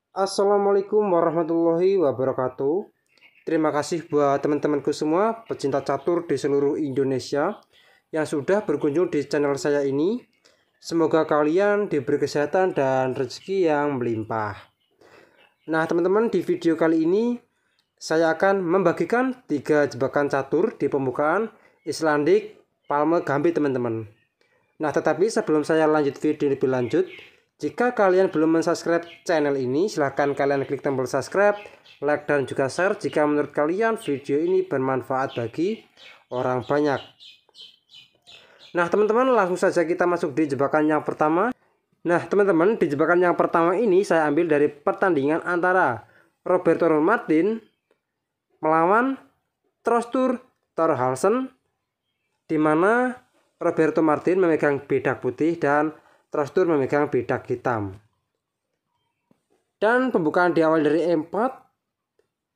Assalamualaikum warahmatullahi wabarakatuh. Terima kasih buat teman-temanku semua pecinta catur di seluruh Indonesia yang sudah berkunjung di channel saya ini. Semoga kalian diberi kesehatan dan rezeki yang melimpah. Nah teman-teman, di video kali ini saya akan membagikan 3 jebakan catur di pembukaan Icelandic Palme Gambit teman-teman. Nah tetapi sebelum saya lanjut video lebih lanjut, jika kalian belum mensubscribe channel ini, silahkan kalian klik tombol subscribe, like, dan juga share jika menurut kalian video ini bermanfaat bagi orang banyak. Nah teman-teman, langsung saja kita masuk di jebakan yang pertama. Nah teman-teman, di jebakan yang pertama ini saya ambil dari pertandingan antara Roberto Martin melawan Þröstur Thorhallsson, di mana Roberto Martin memegang bedak putih dan Þröstur memegang bedak hitam. Dan pembukaan diawali dari E4,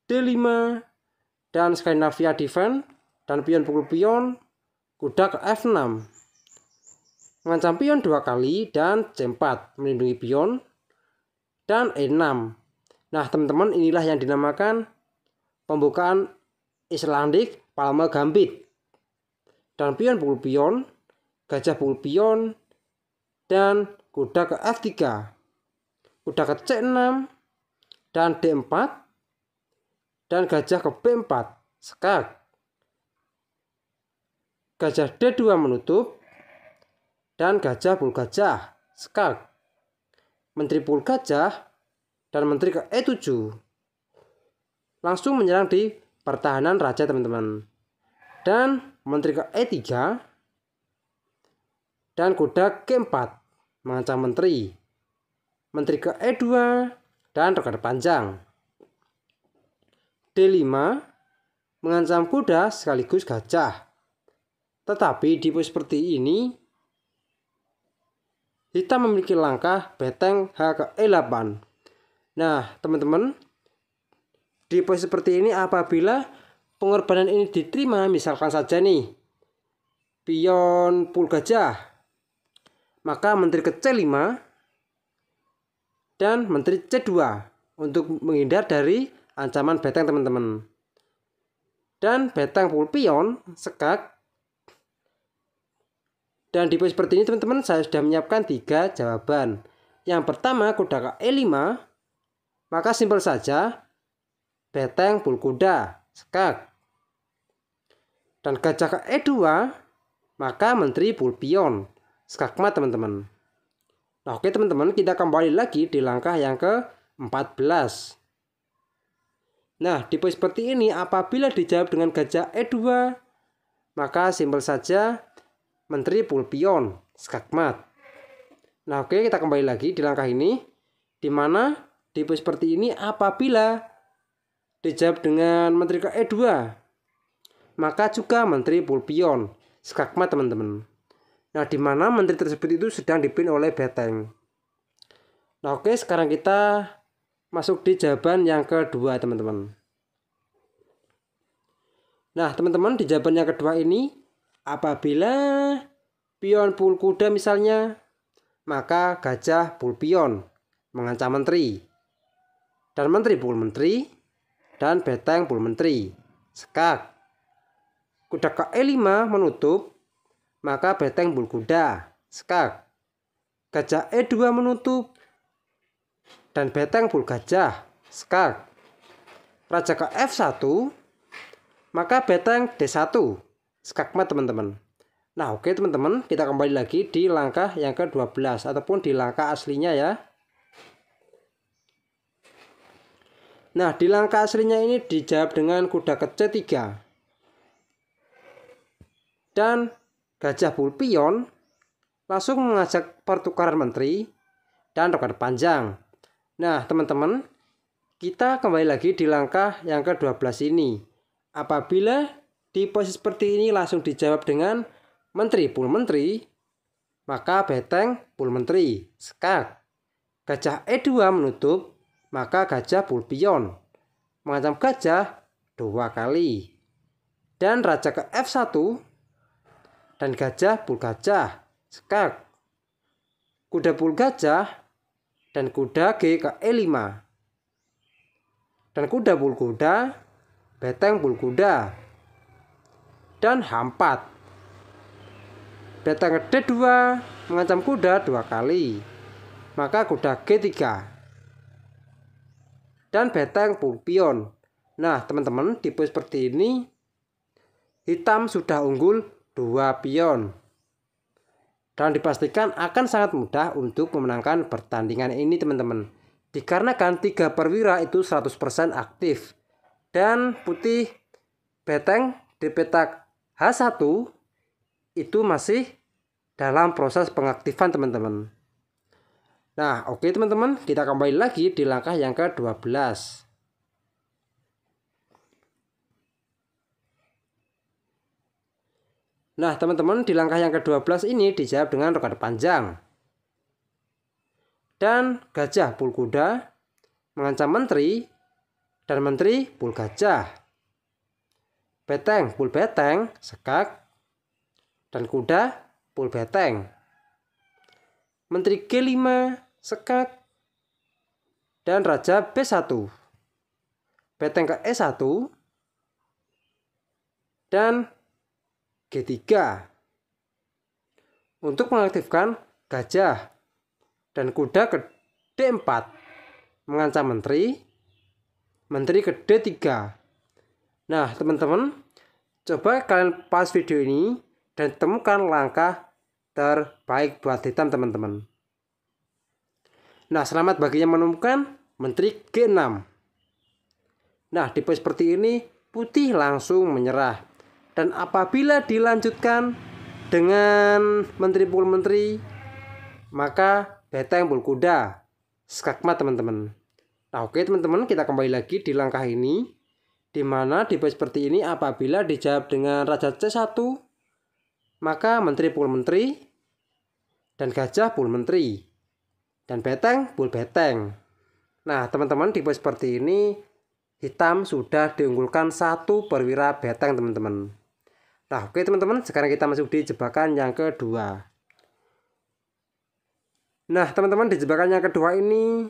D5, dan Scandinavia defense, dan pion pukul pion, kuda ke F6. Mengancam pion 2 kali dan C4 melindungi pion, dan E6. Nah teman-teman, inilah yang dinamakan pembukaan Icelandic Palme Gambit. Dan pion pukul pion, gajah pukul pion, dan kuda ke F3, kuda ke C6, dan D4, dan gajah ke B4, skak, gajah D2 menutup, dan gajah pukul gajah, skak, menteri pukul gajah, dan menteri ke E7. Langsung menyerang di pertahanan raja teman-teman, dan menteri ke E3, dan kuda G4 mengancam menteri ke E2, dan roket panjang. D5 mengancam kuda sekaligus gajah. Tetapi di posisi seperti ini, hitam memiliki langkah beteng H ke E8. Nah teman-teman, di posisi seperti ini apabila pengorbanan ini diterima, misalkan saja nih pion pukul gajah, maka menteri ke C5 dan menteri C2 untuk menghindar dari ancaman beteng teman-teman. Dan beteng pukul pion, skak. Dan di posisi seperti ini teman-teman, saya sudah menyiapkan 3 jawaban. Yang pertama kuda ke E5, maka simpel saja beteng pukul kuda, skak. Dan gajah ke E2, maka menteri pukul pion, skakmat teman-teman. Nah oke teman-teman, kita kembali lagi di langkah yang ke-14. Nah di posisi seperti ini apabila dijawab dengan gajah E2, maka simpel saja menteri pukul pion, skakmat. Nah oke, kita kembali lagi di langkah ini, di mana di posisi seperti ini apabila dijawab dengan menteri ke E2, maka juga menteri pukul pion, skakmat teman-teman. Nah, di mana menteri tersebut itu sedang dipimpin oleh beteng. Nah, oke, sekarang kita masuk di jawaban yang kedua, teman-teman. Nah, teman-teman, di jawaban yang kedua ini, apabila pion pukul kuda misalnya, maka gajah pukul pion mengancam menteri. Dan menteri pukul menteri, dan beteng pukul menteri, skak. Kuda ke E5 menutup, maka beteng pukul kuda, skak. Gajah E2 menutup, dan beteng pukul gajah, skak. Raja ke F1, maka beteng D1, skakmat teman-teman. Nah oke teman-teman, kita kembali lagi di langkah yang ke-12 ataupun di langkah aslinya ya. Nah di langkah aslinya ini dijawab dengan kuda ke C3 dan gajah pukul pion, langsung mengajak pertukaran menteri dan roket panjang. Nah teman-teman, kita kembali lagi di langkah yang ke-12 ini. Apabila di posisi seperti ini langsung dijawab dengan menteri pukul menteri, maka beteng pukul menteri, skak. Gajah E2 menutup, maka gajah pukul pion mengancam gajah 2 kali. Dan raja ke F1 dan gajah pukul gajah, skak. Kuda pukul gajah dan kuda G ke E5, dan kuda pul kuda, beteng pul kuda, dan H4. Beteng ke D2 mengancam kuda 2 kali, maka kuda G3 dan beteng pul pion. Nah teman-teman, tipe seperti ini hitam sudah unggul 2 pion dan dipastikan akan sangat mudah untuk memenangkan pertandingan ini teman-teman, dikarenakan 3 perwira itu 100% aktif dan putih beteng di petak H1 itu masih dalam proses pengaktifan teman-teman. Nah oke teman-teman, kita kembali lagi di langkah yang ke-12. Nah teman-teman, di langkah yang ke-12 ini dijawab dengan rokade panjang. Dan gajah pul kuda mengancam menteri dan menteri pul gajah. Beteng pul beteng sekak dan kuda pul beteng. Menteri G5 sekak dan raja B1. Beteng ke E1 dan G3 untuk mengaktifkan gajah dan kuda ke D4 mengancam menteri ke D3. Nah teman-teman, coba kalian pause video ini dan temukan langkah terbaik buat hitam teman-teman. Nah selamat bagi yang menemukan menteri G6. Nah tipe seperti ini putih langsung menyerah. Dan apabila dilanjutkan dengan menteri pul menteri, maka beteng pul kuda skakmat teman-teman. Nah oke teman-teman, kita kembali lagi di langkah ini, dimana tipe seperti ini apabila dijawab dengan raja C1, maka menteri pul menteri dan gajah pul menteri dan beteng pul beteng. Nah teman-teman, tipe seperti ini hitam sudah diunggulkan 1 perwira beteng teman-teman. Nah oke teman-teman, sekarang kita masuk di jebakan yang kedua. Nah teman-teman, di jebakan yang kedua ini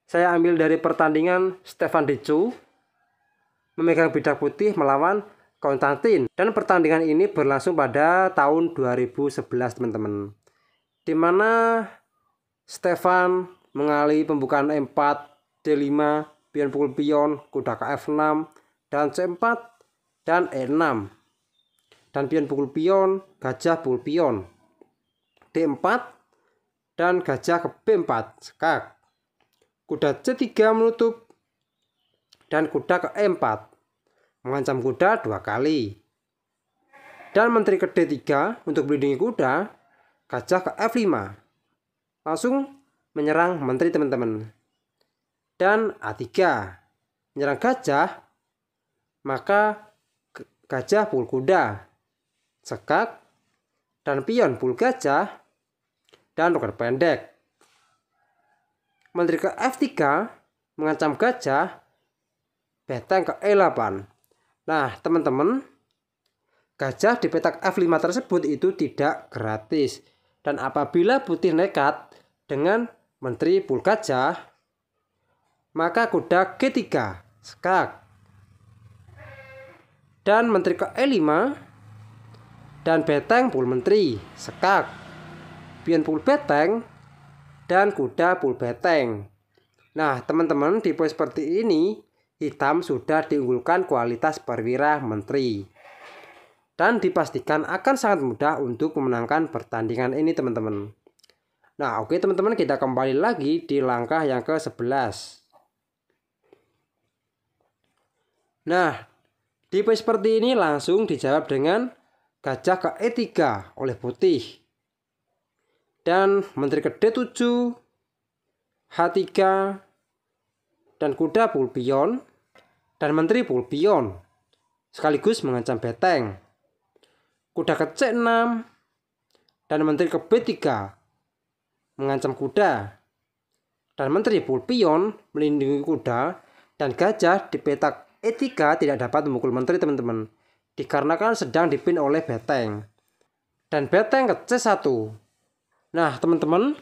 saya ambil dari pertandingan Stefan Dicu memegang bidak putih melawan Konstantin, dan pertandingan ini berlangsung pada tahun 2011 teman-teman, dimana Stefan mengalih pembukaan E4, D5, pion pukul pion, kuda ke F6 dan C4 dan E6 dan pion pukul pion, gajah pukul pion, D4 dan gajah ke B4 sekak, kuda C3 menutup dan kuda ke E4 mengancam kuda 2 kali, dan menteri ke D3 untuk melindungi kuda, gajah ke F5 langsung menyerang menteri teman-teman, dan A3 menyerang gajah, maka gajah pukul kuda sekak dan pion pul gajah dan rokade pendek. Menteri ke F3 mengancam gajah, beteng ke E8. Nah teman-teman, gajah di petak F5 tersebut itu tidak gratis, dan apabila putih nekat dengan menteri pul gajah, maka kuda G3 sekak dan menteri ke E5 dan beteng pul menteri sekak, pion pul beteng dan kuda pul beteng. Nah teman-teman, tipe seperti ini hitam sudah diunggulkan kualitas perwira menteri dan dipastikan akan sangat mudah untuk memenangkan pertandingan ini teman-teman. Nah oke teman-teman, kita kembali lagi di langkah yang ke-11. Nah tipe seperti ini langsung dijawab dengan gajah ke E3 oleh putih dan menteri ke D7, H3 dan kuda pul pion dan menteri pul pion sekaligus mengancam beteng, kuda ke C6 dan menteri ke B3 mengancam kuda, dan menteri pul pion melindungi kuda, dan gajah di petak E3 tidak dapat memukul menteri teman-teman, dikarenakan sedang dipin oleh beteng, dan beteng ke C1. Nah teman-teman,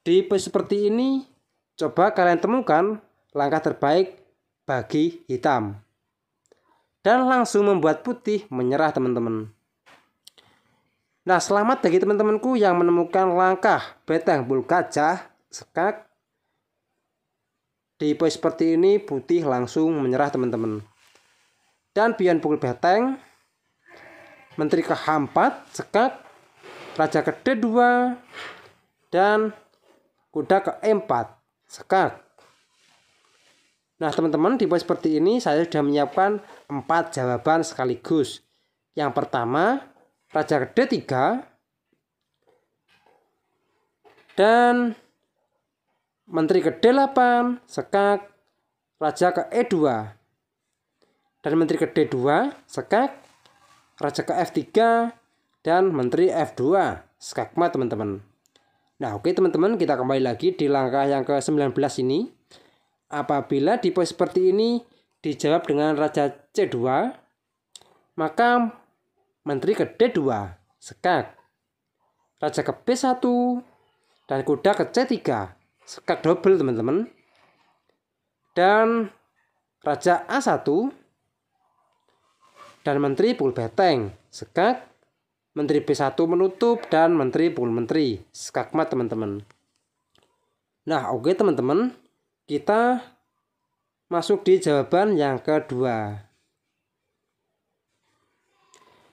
di seperti ini coba kalian temukan langkah terbaik bagi hitam. Dan langsung membuat putih menyerah teman-teman. Nah, selamat bagi teman-temanku yang menemukan langkah beteng bulu gajah skak. Di poin seperti ini putih langsung menyerah teman-teman. Dan pion pukul beteng, menteri ke H4 skak, raja ke D2, dan kuda ke E4 skak. Nah teman-teman, di poin seperti ini saya sudah menyiapkan 4 jawaban sekaligus. Yang pertama, raja ke D3 dan menteri ke D8 skak, raja ke E2 dan menteri ke D2 skak, raja ke F3 dan menteri F2 skakmat teman-teman. Nah oke teman-teman, kita kembali lagi di langkah yang ke-19 ini. Apabila di pos seperti ini dijawab dengan raja C2, maka menteri ke D2 skak, raja ke B1 dan kuda ke C3 skak double teman-teman, dan raja A1 dan menteri pukul beteng skak, menteri B1 menutup dan menteri pukul menteri skakmat teman-teman. Nah oke teman-teman, kita masuk di jawaban yang kedua.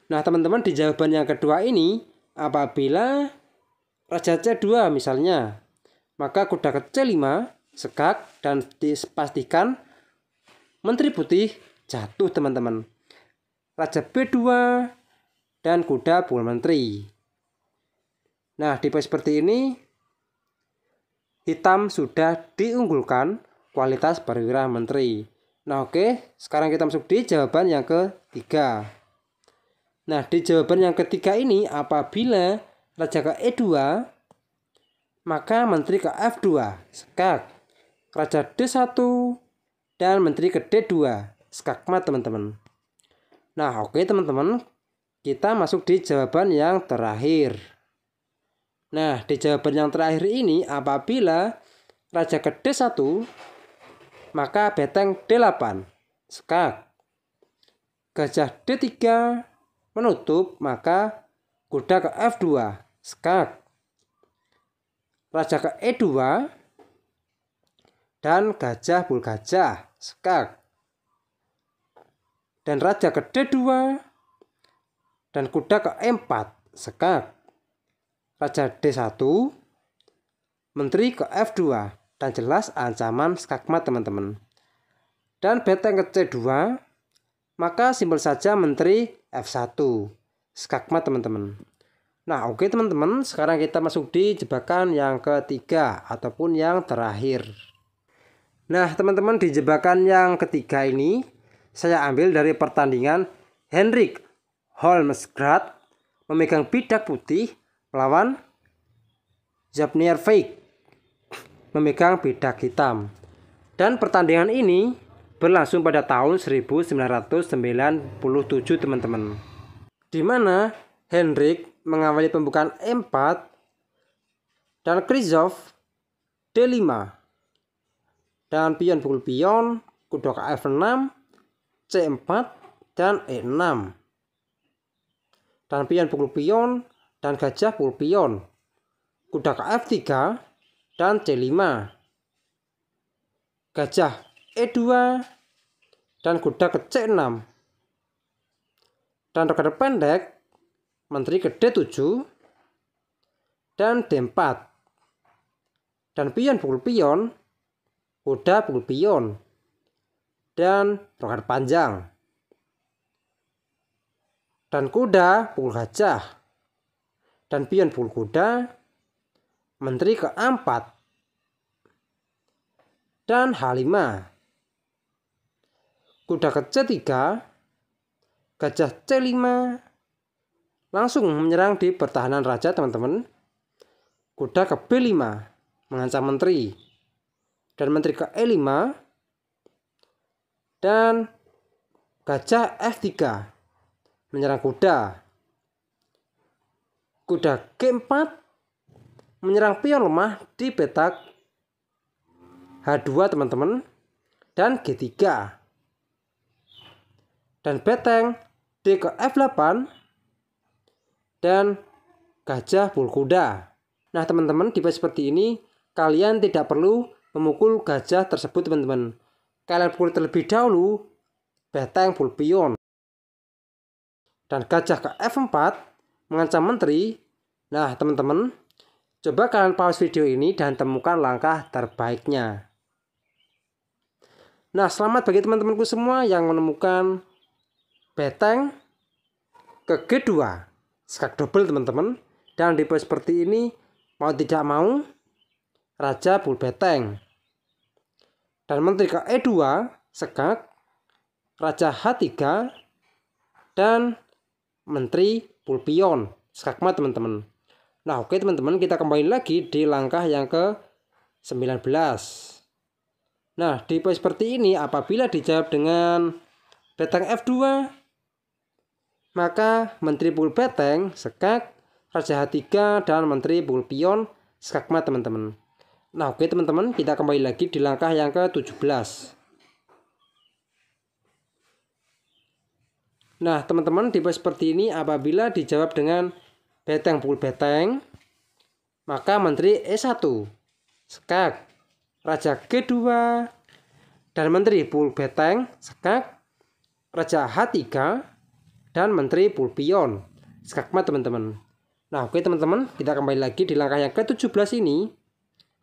Nah teman-teman, di jawaban yang kedua ini apabila raja C2 misalnya, maka kuda ke C5 skak dan dipastikan menteri putih jatuh teman-teman. Raja B2 dan kuda pukul menteri. Nah di pos seperti ini hitam sudah diunggulkan kualitas perwira menteri. Nah oke, sekarang kita masuk di jawaban yang ketiga. Nah di jawaban yang ketiga ini apabila raja ke E2, maka menteri ke F2 skak, raja D1 dan menteri ke D2 skakmat teman-teman. Nah oke teman-teman, kita masuk di jawaban yang terakhir. Nah di jawaban yang terakhir ini apabila raja ke D1, maka beteng D8 skak, gajah D3 menutup, maka kuda ke F2 skak, raja ke E2 dan gajah pukul gajah skak, dan raja ke D2 dan kuda ke E4 skak, raja D1, menteri ke F2 dan jelas ancaman skakmat teman-teman. Dan beteng ke C2, maka simbol saja menteri F1 skakmat teman-teman. Nah oke teman-teman, sekarang kita masuk di jebakan yang ketiga ataupun yang terakhir. Nah teman-teman, di jebakan yang ketiga ini saya ambil dari pertandingan Henrik Holmsgaard memegang bidak putih melawan Japnier Fake memegang bidak hitam. Dan pertandingan ini berlangsung pada tahun 1997 teman-teman. Di mana Henrik mengawali pembukaan E4 dan Krzysztof D5. Dan pion pukul pion, kuda ke F6, C4 dan E6. Dan pion pukul pion dan gajah pukul pion, kuda ke F3 dan C5, gajah E2 dan kuda ke C6, dan rokade pendek menteri ke D7 dan D4, dan pion pukul pion, kuda pukul pion, dan rokade panjang, dan kuda pukul gajah, dan pion pukul kuda, menteri ke A4 dan H5, kuda ke C3, gajah C5, langsung menyerang di pertahanan raja teman-teman. Kuda ke B5 mengancam menteri, dan menteri ke E5, dan gajah F3 menyerang kuda. Kuda G4 menyerang pion lemah di petak H2 teman-teman. dan G3. Dan beteng D ke F8 dan gajah pukul kuda. Nah teman-teman, di base seperti ini kalian tidak perlu memukul gajah tersebut teman-teman. Kalian pukul terlebih dahulu beteng pukul pion. Dan gajah ke F4 mengancam menteri. Nah teman-teman, coba kalian pause video ini dan temukan langkah terbaiknya. Nah selamat bagi teman-temanku semua yang menemukan beteng ke G2, skak double teman-teman. Dan di pose seperti ini mau tidak mau raja pukul beteng. Dan menteri ke E2 skak, raja H3 dan menteri pukul pion, skakmat teman-teman. Nah oke teman-teman, kita kembali lagi di langkah yang ke 19. Nah di pose seperti ini apabila dijawab dengan beteng F2, maka menteri pukul beteng, skak, raja H3 dan menteri pukul pion, skakmat teman-teman. Nah oke teman-teman, kita kembali lagi di langkah yang ke 17. Nah teman-teman, di pose seperti ini apabila dijawab dengan beteng pukul beteng, maka menteri E1 skak, raja G2 dan menteri pukul beteng, skak, raja H3 dan menteri pukul pion, skakmat teman-teman. Nah oke teman-teman, kita kembali lagi di langkah yang ke-17 ini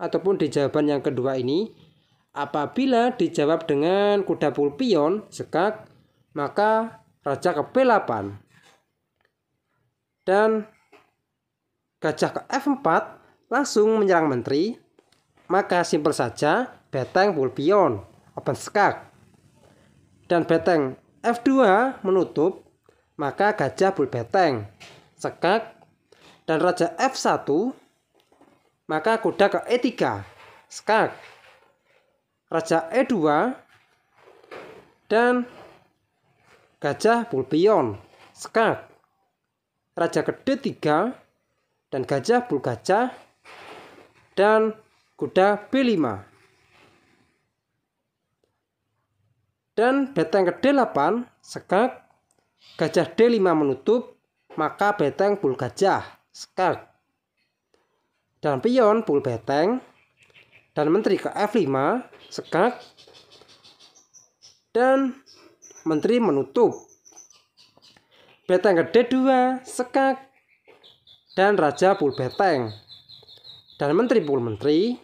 ataupun di jawaban yang kedua ini. Apabila dijawab dengan kuda pukul pion, skak, maka raja ke B8 dan gajah ke F4 langsung menyerang menteri, maka simpel saja beteng pukul pion, open skak, dan beteng F2 menutup, maka gajah pukul beteng, skak, dan raja F1, maka kuda ke E3 skak, raja E2 dan gajah pukul pion, skak, raja ke D3 dan gajah pukul gajah dan kuda B5. Dan beteng ke D8 skak, gajah D5 menutup, maka beteng pukul gajah, skak, dan pion pukul beteng dan menteri ke F5 skak dan menteri menutup, beteng ke D2 skak dan raja pukul beteng dan menteri pukul menteri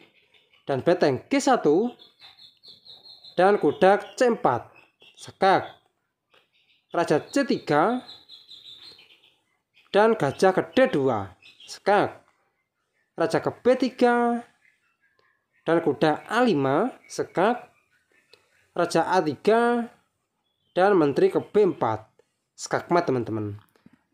dan beteng G1 dan kuda C4 skak, raja C3 dan gajah ke D2 skak, raja ke B3 dan kuda A5 skak, raja A3 dan menteri ke B4, skakmat teman-teman.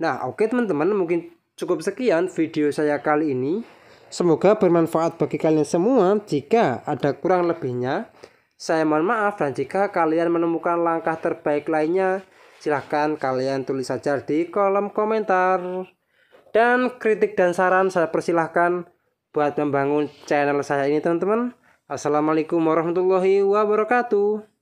Nah oke teman-teman, mungkin cukup sekian video saya kali ini. Semoga bermanfaat bagi kalian semua. Jika ada kurang lebihnya, saya mohon maaf. Dan jika kalian menemukan langkah terbaik lainnya, silahkan kalian tulis saja di kolom komentar. Dan kritik dan saran saya persilahkan buat membangun channel saya ini teman-teman. Assalamualaikum warahmatullahi wabarakatuh.